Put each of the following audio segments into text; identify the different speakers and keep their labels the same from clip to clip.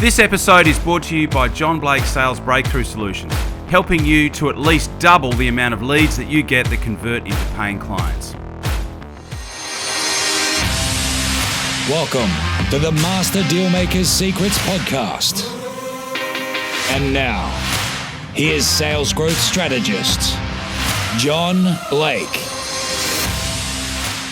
Speaker 1: This episode is brought to you by John Blake Sales Breakthrough Solutions, helping you to at least double the amount of leads that you get that convert into paying clients.
Speaker 2: Welcome to the Master Dealmaker's Secrets podcast. And now, here's sales growth strategist, John Blake.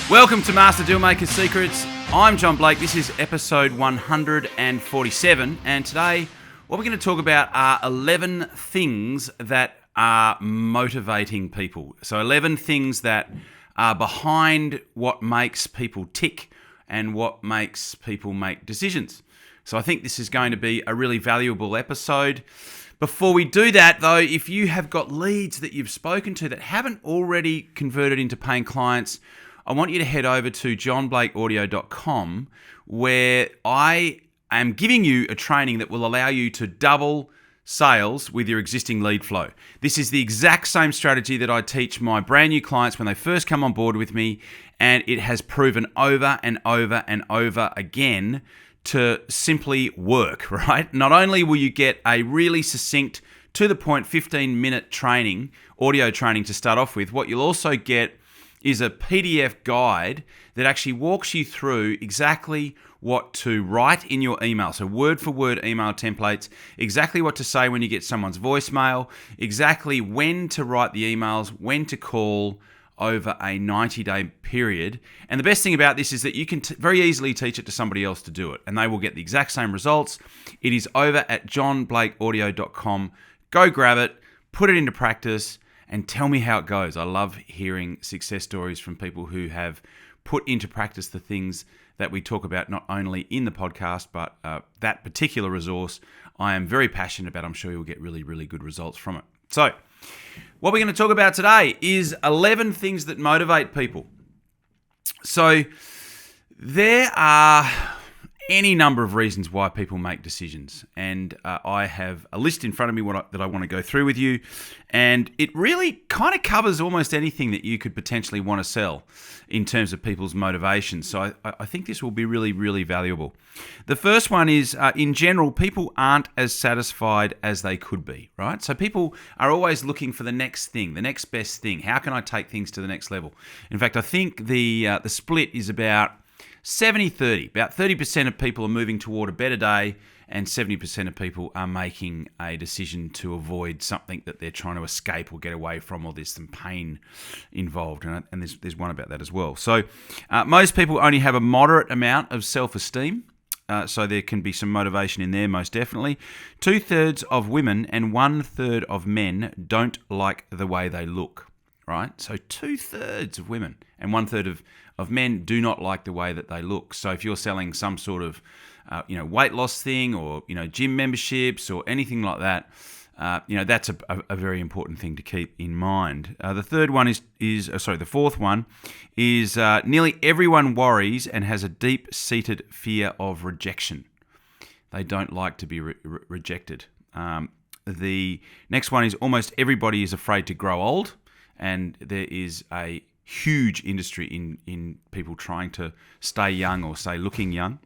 Speaker 1: Welcome to Master Dealmaker's Secrets. I'm John Blake. This is episode 147, and today what we're going to talk about are 11 things that are motivating people. So 11 things that are behind what makes people tick and what makes people make decisions. So I think this is going to be a really valuable episode. Before we do that, though, if you have got leads that you've spoken to that haven't already converted into paying clients, I want you to head over to johnblakeaudio.com, where I am giving you a training that will allow you to double sales with your existing lead flow. This is the exact same strategy that I teach my brand new clients when they first come on board with me, and it has proven over and over and over again to simply work, right? Not only will you get a really succinct, to the point 15-minute training, audio training to start off with, what you'll also get is a PDF guide that actually walks you through exactly what to write in your email. So word for word email templates, exactly what to say when you get someone's voicemail, exactly when to write the emails, when to call over a 90-day period. And the best thing about this is that you can very easily teach it to somebody else to do it, and they will get the exact same results. It is over at johnblakeaudio.com. Go grab it, put it into practice, and tell me how it goes. I love hearing success stories from people who have put into practice the things that we talk about, not only in the podcast, but that particular resource I am very passionate about. I'm sure you'll get really, really good results from it. So what we're going to talk about today is 11 things that motivate people. So there are any number of reasons why people make decisions, and I have a list in front of me that I want to go through with you, and it really kind of covers almost anything that you could potentially want to sell in terms of people's motivations. So I think this will be really, really valuable. The first one is, in general, people aren't as satisfied as they could be, right? So people are always looking for the next thing, the next best thing. How can I take things to the next level? In fact, I think the split is about 70-30. About 30% of people are moving toward a better day, and 70% of people are making a decision to avoid something that they're trying to escape or get away from, or there's some pain involved. And there's one about that as well. So most people only have a moderate amount of self-esteem. So there can be some motivation in there, most definitely. 2/3 of women and 1/3 of men don't like the way they look, right? So 2/3 of women and 1/3 of men do not like the way that they look. So if you're selling some sort of weight loss thing, or gym memberships or anything like that, that's a very important thing to keep in mind. The fourth one is nearly everyone worries and has a deep-seated fear of rejection. They don't like to be rejected. The next one is almost everybody is afraid to grow old, and there is a huge industry in people trying to stay young or stay looking young.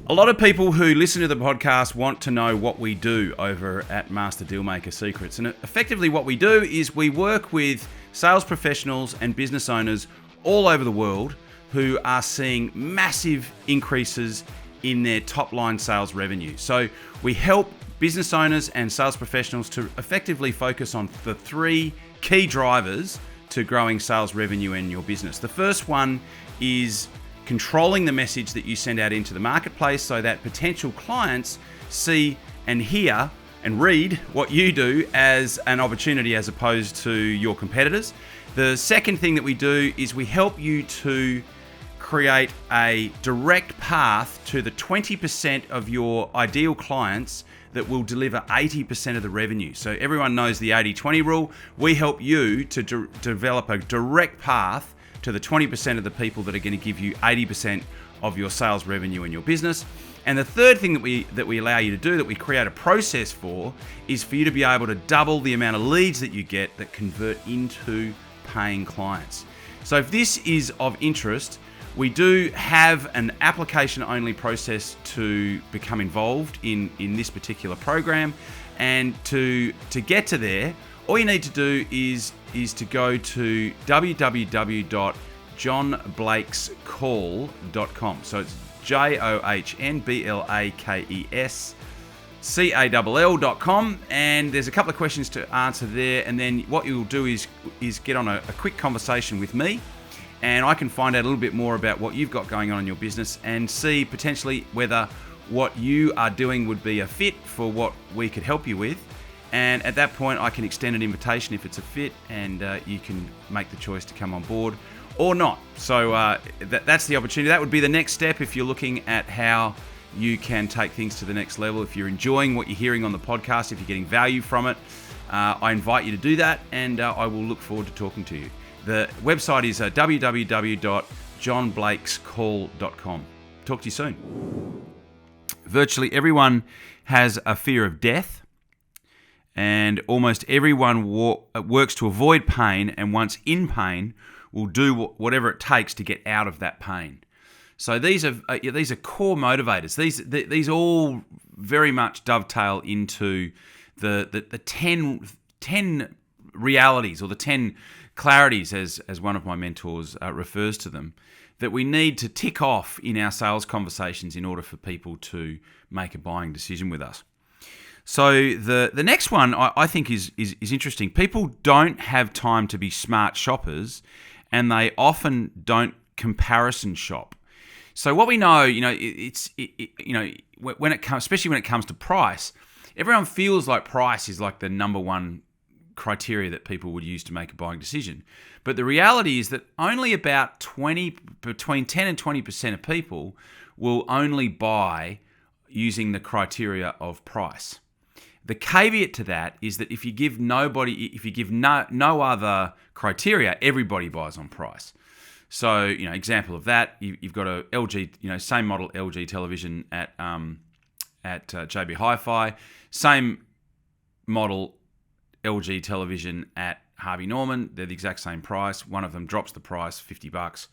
Speaker 1: A lot of people who listen to the podcast want to know what we do over at Master Dealmaker Secrets. And effectively what we do is we work with sales professionals and business owners all over the world who are seeing massive increases in their top line sales revenue. So we help business owners and sales professionals to effectively focus on the three key drivers to growing sales revenue in your business. The first one is controlling the message that you send out into the marketplace so that potential clients see and hear and read what you do as an opportunity as opposed to your competitors. The second thing that we do is we help you to create a direct path to the 20% of your ideal clients that will deliver 80% of the revenue. So everyone knows the 80-20 rule. We help you to develop a direct path to the 20% of the people that are going to give you 80% of your sales revenue in your business. And the third thing that we allow you to do, that we create a process for, is for you to be able to double the amount of leads that you get that convert into paying clients. So if this is of interest, We do have an application-only process to become involved in this particular program, and to get to there, all you need to do is to go to www.johnblakescall.com. So it's JOHNBLAKESCALL.com, and there's a couple of questions to answer there, and then what you'll do is get on a quick conversation with me, and I can find out a little bit more about what you've got going on in your business and see potentially whether what you are doing would be a fit for what we could help you with. And at that point, I can extend an invitation if it's a fit, and you can make the choice to come on board or not. So that's the opportunity. That would be the next step if you're looking at how you can take things to the next level. If you're enjoying what you're hearing on the podcast, if you're getting value from it, I invite you to do that, and I will look forward to talking to you. The website is www.johnblakescall.com. Talk to you soon. Virtually everyone has a fear of death, and almost everyone works to avoid pain, and once in pain, will do whatever it takes to get out of that pain. So these are core motivators. These all very much dovetail into the 10 realities, or the 10 clarities, as one of my mentors refers to them, that we need to tick off in our sales conversations in order for people to make a buying decision with us. So the next one I think is interesting. People don't have time to be smart shoppers, and they often don't comparison shop. So what we know, when it comes, especially when it comes to price, everyone feels like price is like the number one criteria that people would use to make a buying decision. But the reality is that only about between 10 and 20% of people will only buy using the criteria of price. The caveat to that is that if you give no other criteria, everybody buys on price. So, example of that, you've got a LG, same model LG television at JB Hi-Fi, same model LG television at Harvey Norman. They're the exact same price. One of them drops the price $50.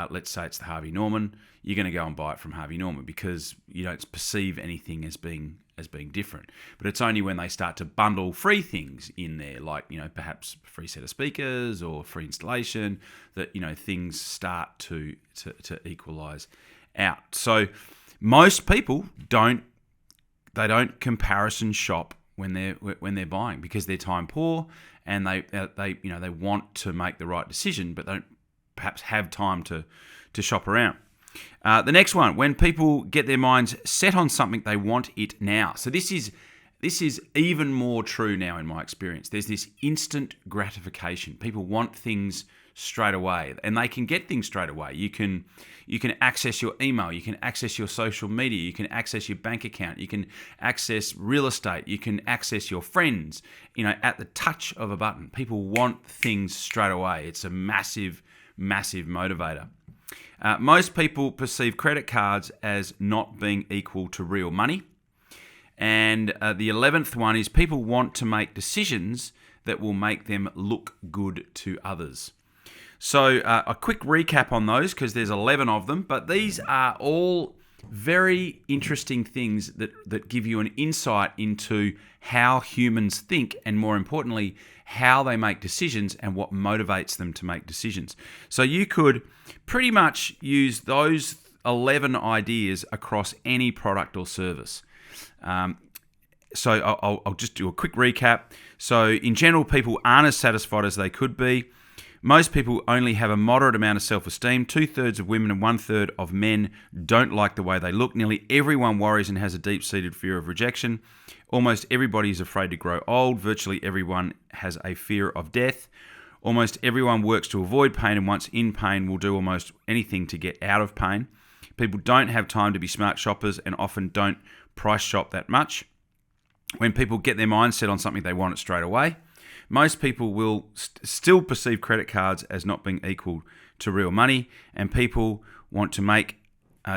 Speaker 1: Let's say it's the Harvey Norman. You're going to go and buy it from Harvey Norman because you don't perceive anything as being different. But it's only when they start to bundle free things in there, like perhaps a free set of speakers or free installation, that things start to equalize out. So most people don't comparison shop when they're buying, because they're time poor and they want to make the right decision, but they don't perhaps have time to shop around. The next one, when people get their minds set on something, they want it now. So this is even more true now in my experience. There's this instant gratification. People want things straight away, and they can get things straight away. You can access your email, you can access your social media, you can access your bank account, you can access real estate, you can access your friends, at the touch of a button. People want things straight away. It's a massive motivator. Most people perceive credit cards as not being equal to real money. And the 11th one is people want to make decisions that will make them look good to others. So a quick recap on those, because there's 11 of them, but these are all very interesting things that give you an insight into how humans think, and more importantly, how they make decisions and what motivates them to make decisions. So you could pretty much use those 11 ideas across any product or service. So I'll just do a quick recap. So in general, people aren't as satisfied as they could be. Most people only have a moderate amount of self-esteem. 2/3 of women and 1/3 of men don't like the way they look. Nearly everyone worries and has a deep-seated fear of rejection. Almost everybody is afraid to grow old. Virtually everyone has a fear of death. Almost everyone works to avoid pain, and once in pain will do almost anything to get out of pain. People don't have time to be smart shoppers and often don't price shop that much. When people get their mind set on something, they want it straight away. Most people will still perceive credit cards as not being equal to real money, and people want to make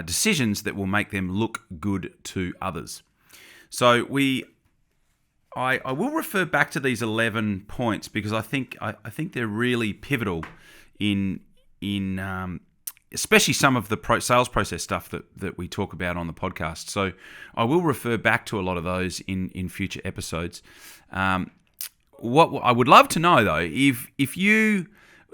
Speaker 1: decisions that will make them look good to others. So I will refer back to these 11 points, because I think they're really pivotal in especially some of the sales process stuff that we talk about on the podcast. So I will refer back to a lot of those in future episodes. What I would love to know, though, if you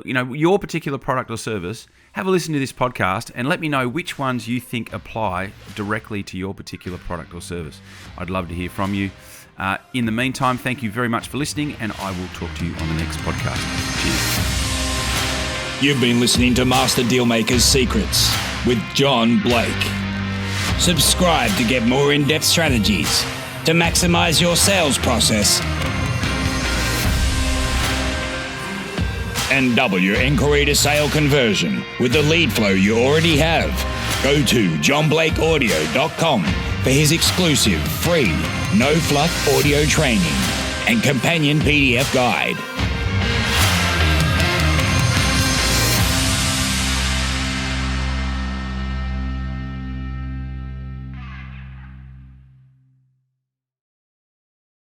Speaker 1: your particular product or service, have a listen to this podcast and let me know which ones you think apply directly to your particular product or service. I'd love to hear from you. In the meantime, thank you very much for listening, and I will talk to you on the next podcast. Cheers.
Speaker 2: You've been listening to Master Dealmaker's Secrets with John Blake. Subscribe to get more in-depth strategies to maximize your sales process and double your inquiry to sale conversion with the lead flow you already have. Go to johnblakeaudio.com for his exclusive free no-fluff audio training and companion PDF guide.